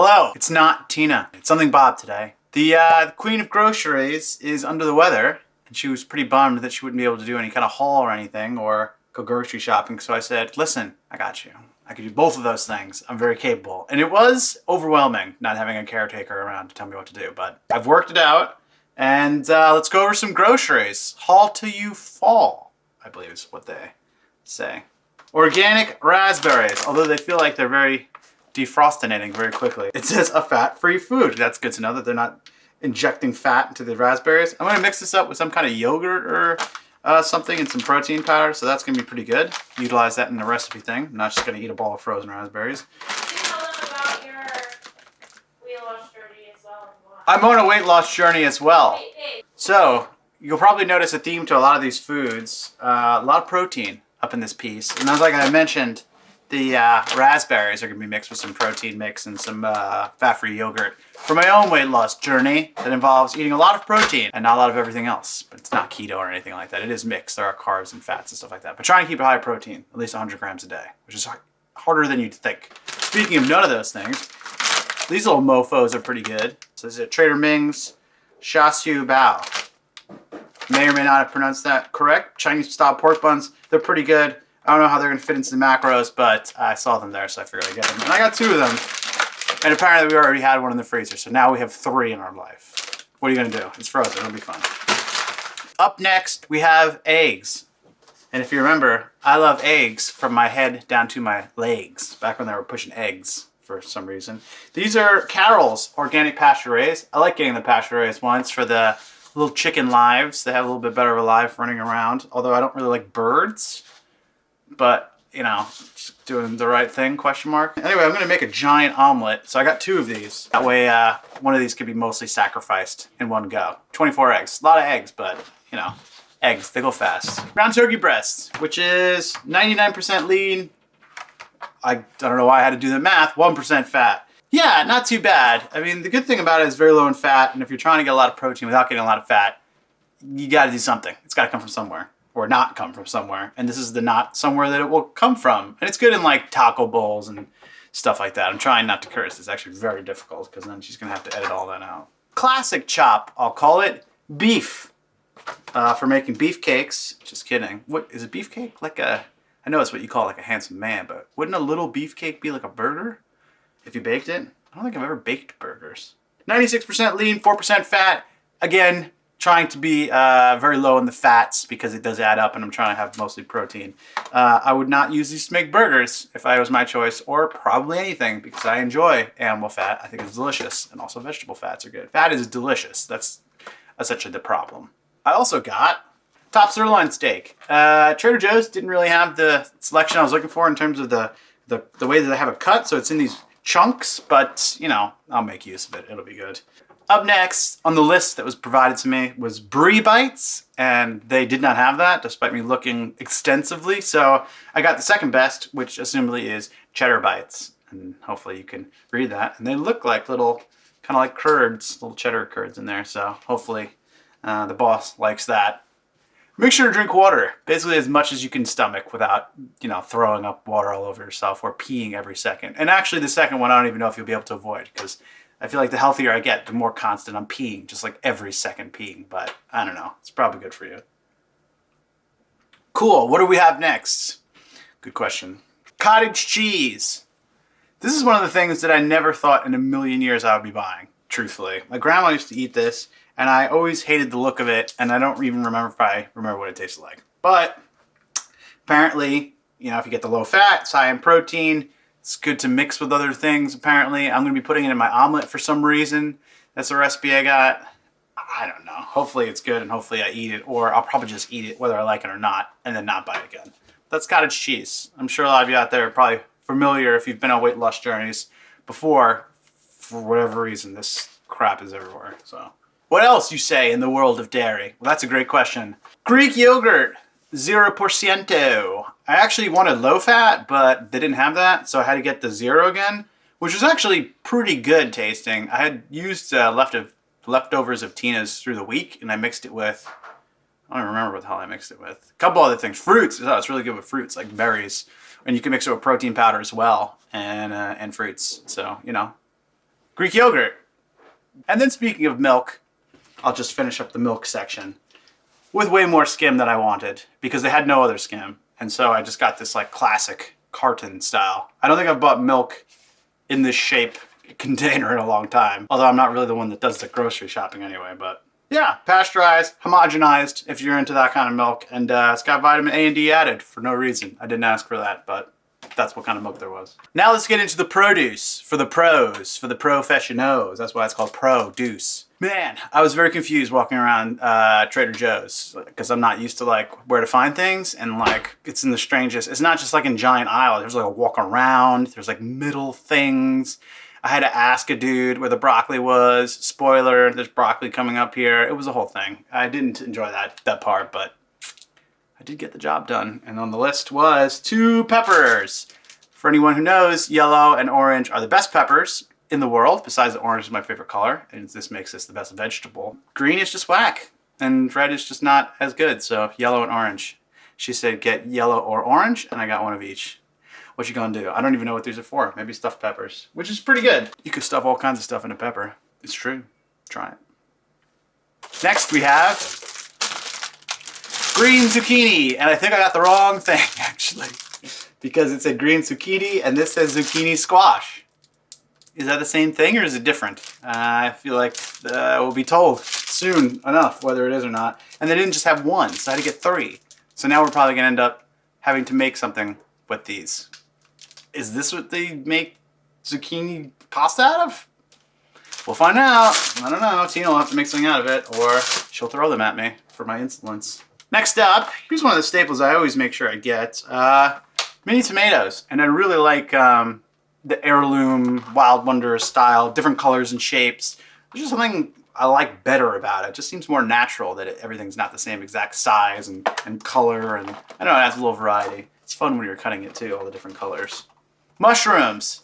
Hello, it's not Tina. It's something Bob today. The queen of groceries is under the weather, and she was pretty bummed that she wouldn't be able to do any kind of haul or anything or go grocery shopping. So I said, listen, I got you. I could do both of those things. I'm very capable. And it was overwhelming not having a caretaker around to tell me what to do, but I've worked it out. And let's go over some groceries. Haul till you fall, I believe is what they say. Organic raspberries, although they feel like they're very defrostinating very quickly. It says a fat-free food. That's good to know that they're not injecting fat into the raspberries. I'm gonna mix this up with some kind of yogurt or something and some protein powder, so that's gonna be pretty good. Utilize that in the recipe thing. I'm not just gonna eat a bowl of frozen raspberries. Tell them about your weight loss journey as well. I'm on a weight loss journey as well. Hey. So, you'll probably notice a theme to a lot of these foods. A lot of protein up in this piece. And like I mentioned, the raspberries are going to be mixed with some protein mix and some fat-free yogurt for my own weight loss journey that involves eating a lot of protein and not a lot of everything else. But it's not keto or anything like that. It is mixed. There are carbs and fats and stuff like that. But trying to keep it high protein, at least 100 grams a day, which is harder than you'd think. Speaking of none of those things, these little mofos are pretty good. So this is a Trader Ming's Sha Siu Bao. May or may not have pronounced that correct. Chinese style pork buns. They're pretty good. I don't know how they're going to fit into the macros, but I saw them there, so I figured I'd get them. And I got 2 of them. And apparently we already had one in the freezer, so now we have 3 in our life. What are you going to do? It's frozen. It'll be fun. Up next, we have eggs. And if you remember, I love eggs from my head down to my legs, back when they were pushing eggs for some reason. These are Carol's organic pasture-raised. I like getting the pasture-raised ones for the little chicken lives. They have a little bit better of a life running around, although I don't really like birds. But, you know, just doing the right thing, question mark. Anyway, I'm going to make a giant omelet. So I got 2 of these. That way, one of these could be mostly sacrificed in one go. 24 eggs. A lot of eggs, but, you know, eggs, they go fast. Ground turkey breast, which is 99% lean. I don't know why I had to do the math. 1% fat. Yeah, not too bad. I mean, the good thing about it is very low in fat. And if you're trying to get a lot of protein without getting a lot of fat, you got to do something. It's got to come from somewhere. Or not come from somewhere. And this is the not somewhere that it will come from. And it's good in like taco bowls and stuff like that. I'm trying not to curse. It's actually very difficult because then she's going to have to edit all that out. Classic chop, I'll call it. Beef. For making beef cakes. Just kidding. What is a beef cake? Like a, I know it's what you call like a handsome man, but wouldn't a little beef cake be like a burger if you baked it? I don't think I've ever baked burgers. 96% lean, 4% fat. Again, trying to be very low in the fats because it does add up and I'm trying to have mostly protein. I would not use these to make burgers if I was my choice, or probably anything, because I enjoy animal fat. I think it's delicious, and also vegetable fats are good. Fat is delicious. That's essentially the problem. I also got top sirloin steak. Trader Joe's didn't really have the selection I was looking for in terms of the way that they have it cut, so it's in these chunks, but you know, I'll make use of it. It'll be good. Up next on the list that was provided to me was Brie Bites, and they did not have that despite me looking extensively. So I got the second best, which assumably is Cheddar Bites, and hopefully you can read that. And they look like little, kind of like curds, little cheddar curds in there. So hopefully the boss likes that. Make sure to drink water, basically as much as you can stomach without, you know, throwing up water all over yourself or peeing every second. And actually the second one, I don't even know if you'll be able to avoid, because I feel like the healthier I get, the more constant I'm peeing, just like every second peeing, but I don't know. It's probably good for you. Cool, what do we have next? Good question. Cottage cheese. This is one of the things that I never thought in a million years I would be buying, truthfully. My grandma used to eat this, and I always hated the look of it, and I don't even remember if I remember what it tasted like. But apparently, you know, if you get the low fat, it's high in protein, it's good to mix with other things, apparently. I'm going to be putting it in my omelet for some reason. That's the recipe I got. I don't know. Hopefully it's good and hopefully I eat it, or I'll probably just eat it whether I like it or not and then not buy it again. That's cottage cheese. I'm sure a lot of you out there are probably familiar if you've been on weight loss journeys before. For whatever reason, this crap is everywhere. So, what else you say in the world of dairy? Well, that's a great question. Greek yogurt. 0%. I actually wanted low fat, but they didn't have that, so I had to get the 0 again, which was actually pretty good tasting. I had used leftovers of Tina's through the week, and I mixed it with, I don't remember what the hell I mixed it with. A couple other things. Fruits. Oh, it's really good with fruits, like berries. And you can mix it with protein powder as well, and fruits. So, you know, Greek yogurt. And then speaking of milk, I'll just finish up the milk section with way more skim than I wanted because they had no other skim. And so I just got this like classic carton style. I don't think I've bought milk in this shape container in a long time. Although I'm not really the one that does the grocery shopping anyway, but yeah, pasteurized, homogenized if you're into that kind of milk. And it's got vitamin A and D added for no reason. I didn't ask for that, but that's what kind of milk there was. Now let's get into the produce for the pros, for the professionals. That's why it's called produce. Man, I was very confused walking around Trader Joe's because I'm not used to like where to find things, and like it's in the strangest. It's not just like in giant aisles. There's like a walk around. There's like middle things. I had to ask a dude where the broccoli was. Spoiler, there's broccoli coming up here. It was a whole thing. I didn't enjoy that part, but I did get the job done. And on the list was 2 peppers. For anyone who knows, yellow and orange are the best peppers in the world, besides the orange is my favorite color, and this makes this the best vegetable. Green is just whack, and red is just not as good, so yellow and orange. She said get yellow or orange, and I got one of each. What you gonna do? I don't even know what these are for. Maybe stuffed peppers, which is pretty good. You could stuff all kinds of stuff in a pepper. It's true. Try it. Next we have green zucchini, and I think I got the wrong thing, actually, because it said green zucchini, and this says zucchini squash. Is that the same thing or is it different? I feel like we'll be told soon enough whether it is or not. And they didn't just have one, so I had to get 3. So now we're probably gonna end up having to make something with these. Is this what they make zucchini pasta out of? We'll find out. I don't know. Tina will have to make something out of it, or she'll throw them at me for my insolence. Next up, here's one of the staples I always make sure I get. Mini tomatoes. And I really like the heirloom Wild Wonder style, different colors and shapes. There's just something I like better about it. It just seems more natural that everything's not the same exact size and color, and I don't know, it adds a little variety. It's fun when you're cutting it too, all the different colors. Mushrooms.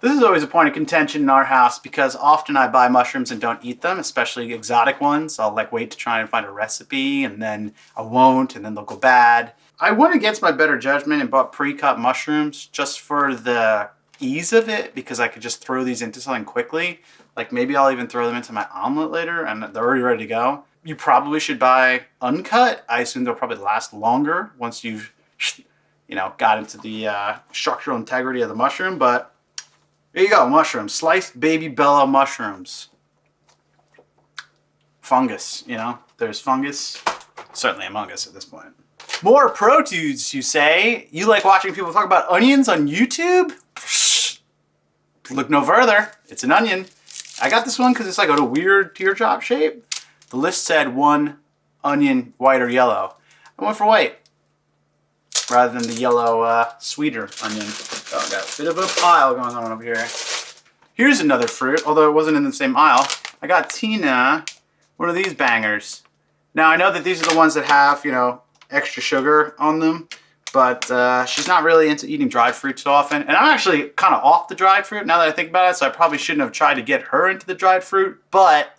This is always a point of contention in our house because often I buy mushrooms and don't eat them, especially exotic ones. I'll like wait to try and find a recipe and then I won't, and then they'll go bad. I went against my better judgment and bought pre-cut mushrooms just for the ease of it, because I could just throw these into something quickly. Like maybe I'll even throw them into my omelet later and they're already ready to go. You probably should buy uncut. I assume they'll probably last longer once you've, got into the structural integrity of the mushroom. But there you go, mushrooms, sliced baby Bella mushrooms. Fungus, there's fungus, certainly among us at this point. More produce, you say? You like watching people talk about onions on YouTube? Look no further. It's an onion. I got this one because it's like a weird teardrop shape. The list said 1 onion, white or yellow. I went for white rather than the yellow, sweeter onion. Oh, got a bit of a pile going on over here. Here's another fruit, although it wasn't in the same aisle. I got Tina one of these bangers. Now I know that these are the ones that have, extra sugar on them. But she's not really into eating dried fruit so often. And I'm actually kind of off the dried fruit now that I think about it, so I probably shouldn't have tried to get her into the dried fruit. But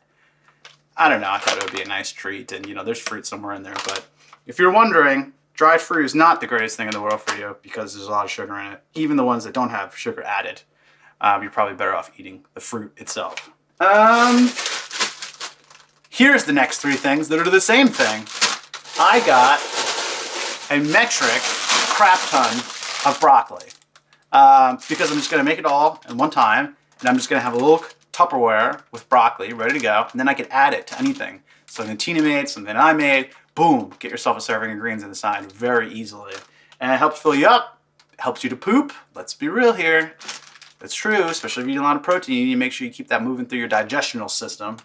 I don't know, I thought it would be a nice treat, and there's fruit somewhere in there. But if you're wondering, dried fruit is not the greatest thing in the world for you because there's a lot of sugar in it. Even the ones that don't have sugar added, you're probably better off eating the fruit itself. Here's the next 3 things that are the same thing. I got a metric crap ton of broccoli because I'm just going to make it all in one time, and I'm just going to have a little Tupperware with broccoli ready to go, and then I can add it to anything. Something Tina made, something I made, boom, get yourself a serving of greens in the side very easily. And it helps fill you up, helps you to poop. Let's be real here. That's true, especially if you eat a lot of protein. You need to make sure you keep that moving through your digestional system.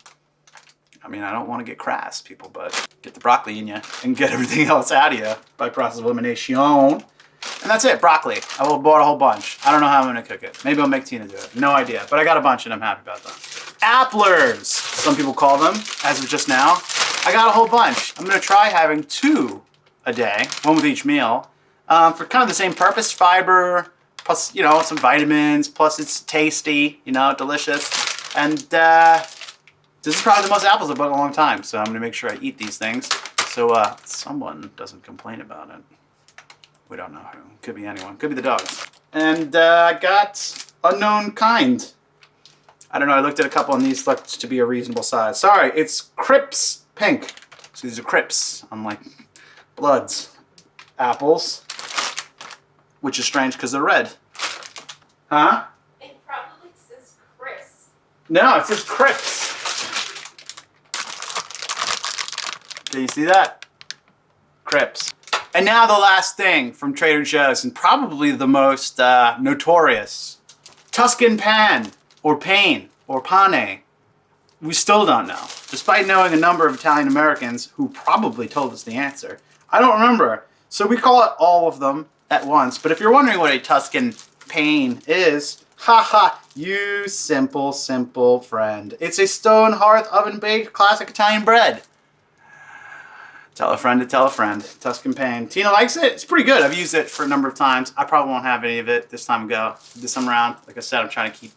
I mean, I don't want to get crass, people, but get the broccoli in you and get everything else out of you by process of elimination. And that's it, broccoli. I bought a whole bunch. I don't know how I'm going to cook it. Maybe I'll make Tina do it. No idea. But I got a bunch and I'm happy about that. Applers, some people call them, as of just now. I got a whole bunch. I'm going to try having 2 a day, 1 with each meal, for kind of the same purpose. Fiber, plus, some vitamins, plus it's tasty, delicious. And this is probably the most apples I've bought in a long time, so I'm going to make sure I eat these things so someone doesn't complain about it. We don't know who. Could be anyone. Could be the dogs. And I got unknown kind. I don't know, I looked at a couple and these looked to be a reasonable size. Sorry, it's Crips Pink. So these are Crips, unlike Bloods. Apples, which is strange because they're red. Huh? It probably says Chris. No, it says Crips. Do you see that? Crips. And now the last thing from Trader Joe's, and probably the most notorious. Tuscan pan, or pane, or pane. We still don't know, despite knowing a number of Italian Americans who probably told us the answer. I don't remember, so we call it all of them at once. But if you're wondering what a Tuscan pane is, haha, you simple, simple friend. It's a stone hearth oven baked classic Italian bread. Tell a friend to tell a friend. Tuscan pane. Tina likes it. It's pretty good. I've used it for a number of times. I probably won't have any of it this time around. Like I said, I'm trying to keep,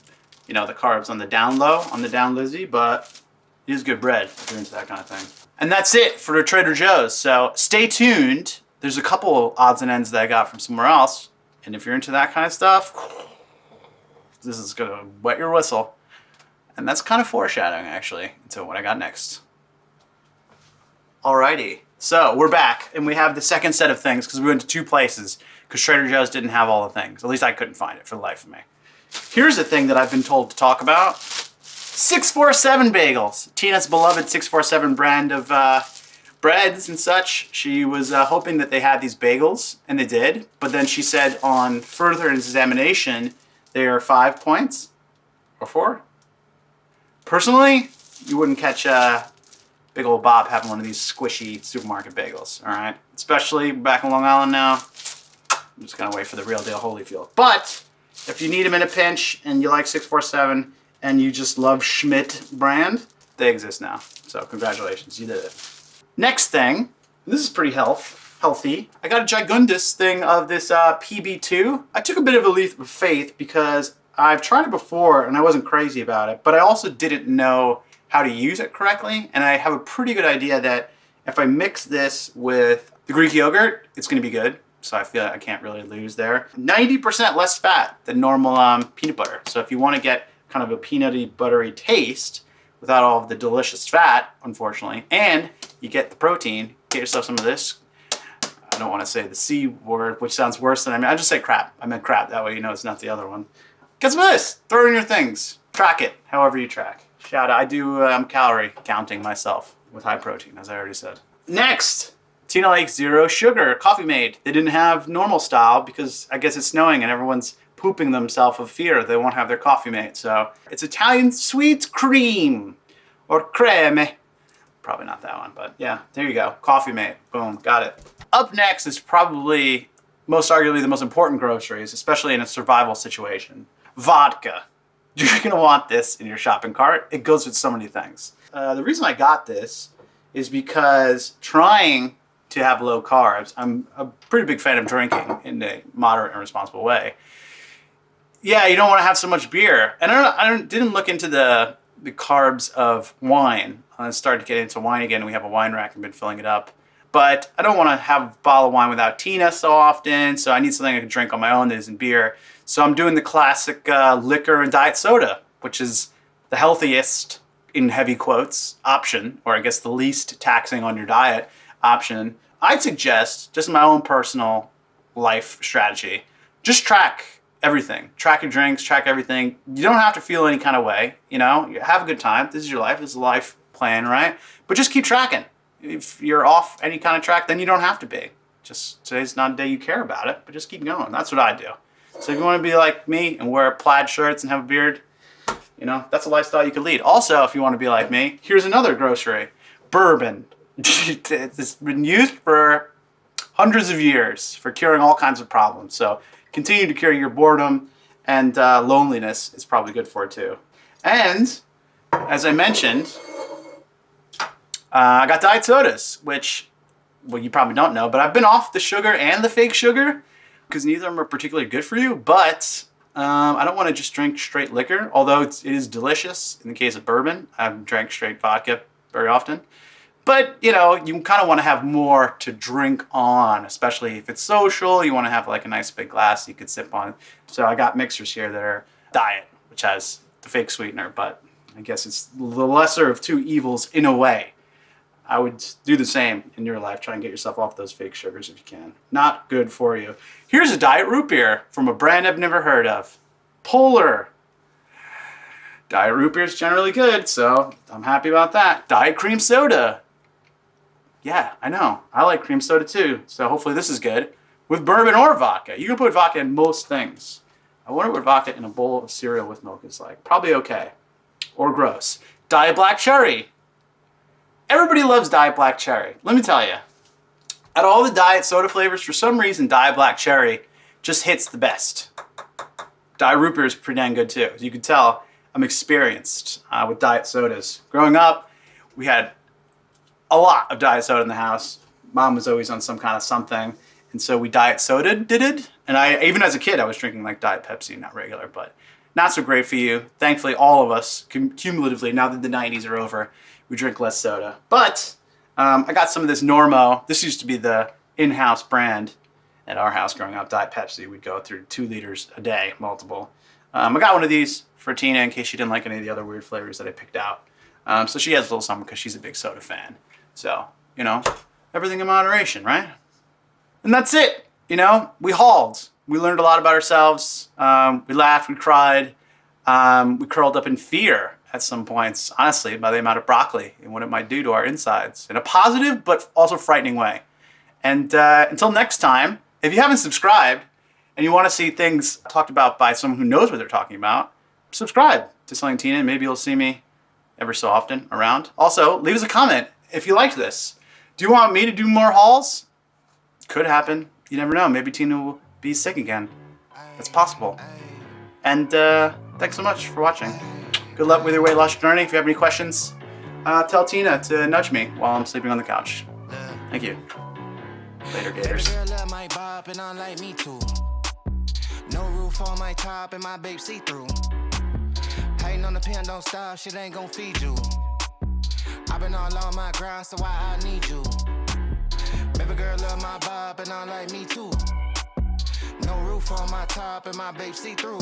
you know, the carbs on the down low, on the down Lizzy, but it is good bread if you're into that kind of thing. And that's it for Trader Joe's. So stay tuned. There's a couple odds and ends that I got from somewhere else. And if you're into that kind of stuff, this is going to wet your whistle. And that's kind of foreshadowing, actually, into what I got next. Alrighty. So we're back, and we have the second set of things because we went to two places because Trader Joe's didn't have all the things. At least I couldn't find it for the life of me. Here's a thing that I've been told to talk about. 647 bagels. Tina's beloved 647 brand of breads and such. She was hoping that they had these bagels, and they did. But then she said on further examination, they are 5 points or 4. Personally, you wouldn't catch Big old Bob having one of these squishy supermarket bagels, all right? Especially back in Long Island now. I'm just gonna wait for the real deal Holyfield. But if you need them in a pinch and you like 647 and you just love Schmidt brand, they exist now. So congratulations, you did it. Next thing, this is pretty healthy. I got a gigundous thing of this PB2. I took a bit of a leap of faith because I've tried it before and I wasn't crazy about it, but I also didn't know how to use it correctly, and I have a pretty good idea that if I mix this with the Greek yogurt, it's going to be good. So I feel like I can't really lose there. 90% less fat than normal peanut butter. So if you want to get kind of a peanutty, buttery taste without all of the delicious fat, unfortunately, and you get the protein, get yourself some of this. I don't want to say the C word, which sounds worse than I just say crap. I meant crap. That way you know it's not the other one. Get some of this. Throw it in your things. Track it, however you track. Shout out, I do calorie counting myself with high protein, as I already said. Next, Tina likes zero sugar Coffee Mate. They didn't have normal style because I guess it's snowing and everyone's pooping themselves of fear they won't have their Coffee Mate. So it's Italian sweet cream or creme. Probably not that one, but yeah, there you go. Coffee Mate, boom, got it. Up next is probably most arguably the most important groceries, especially in a survival situation. Vodka. You're gonna want this in your shopping cart. It goes with so many things. The reason I got this is because trying to have low carbs, I'm a pretty big fan of drinking in a moderate and responsible way. Yeah, you don't want to have so much beer. And I didn't look into the carbs of wine. I started to get into wine again. We have a wine rack and been filling it up. But I don't want to have a bottle of wine without Tina so often, so I need something I can drink on my own that isn't beer. So I'm doing the classic liquor and diet soda, which is the healthiest, in heavy quotes, option, or I guess the least taxing on your diet option. I'd suggest, just my own personal life strategy, just track everything. Track your drinks, track everything. You don't have to feel any kind of way, you know? You have a good time. This is your life. This is a life plan, right? But just keep tracking. If you're off any kind of track, then you don't have to be. Just today's not a day you care about it, but just keep going. That's what I do. So if you want to be like me and wear plaid shirts and have a beard, you know, that's a lifestyle you could lead. Also, if you want to be like me, here's another grocery. Bourbon. It's been used for hundreds of years for curing all kinds of problems. So continue to cure your boredom, and loneliness is probably good for it too. And as I mentioned, I got diet sodas, which, well, you probably don't know, but I've been off the sugar and the fake sugar because neither of them are particularly good for you. But I don't want to just drink straight liquor, although it is delicious. In the case of bourbon, I've drank straight vodka very often. But, you know, you kind of want to have more to drink on, especially if it's social. You want to have like a nice big glass you could sip on. So I got mixers here that are diet, which has the fake sweetener, but I guess it's the lesser of two evils in a way. I would do the same in your life. Try and get yourself off those fake sugars if you can. Not good for you. Here's a diet root beer from a brand I've never heard of. Polar. Diet root beer is generally good, so I'm happy about that. Diet cream soda. Yeah, I know. I like cream soda too, so hopefully this is good. With bourbon or vodka. You can put vodka in most things. I wonder what vodka in a bowl of cereal with milk is like. Probably okay. Or gross. Diet black cherry. Everybody loves Diet Black Cherry. Let me tell you. Out of all the diet soda flavors, for some reason, Diet Black Cherry just hits the best. Diet root beer is pretty dang good too. As you can tell, I'm experienced with diet sodas. Growing up, we had a lot of diet soda in the house. Mom was always on some kind of something. And so we diet soda did it. And even as a kid, I was drinking like Diet Pepsi, not regular, but not so great for you. Thankfully, all of us, cumulatively, now that the 90s are over, we drink less soda. But I got some of this Normo. This used to be the in-house brand at our house growing up, Diet Pepsi. We'd go through 2 liters a day, multiple. I got one of these for Tina in case she didn't like any of the other weird flavors that I picked out. So she has a little something because she's a big soda fan. So, you know, everything in moderation, right? And that's it. You know, we hauled. We learned a lot about ourselves. We laughed, we cried. We curled up in fear at some points, honestly, by the amount of broccoli and what it might do to our insides in a positive but also frightening way. And until next time, if you haven't subscribed and you want to see things talked about by someone who knows what they're talking about, subscribe to Selling Tina and maybe you'll see me ever so often around. Also, leave us a comment if you liked this. Do you want me to do more hauls? Could happen. You never know. Maybe Tina will be sick again. That's possible. And thanks so much for watching. Good luck with your weight loss journey. If you have any questions, tell Tina to nudge me while I'm sleeping on the couch. Thank you. Later, Gators. No roof on my top and my babe see-through. Hating on the pen, don't stop, shit ain't gon' feed you. I've been all on my grind, so why I need you? Baby girl love my vibe and I like me too. No roof on my top and my babe see-through.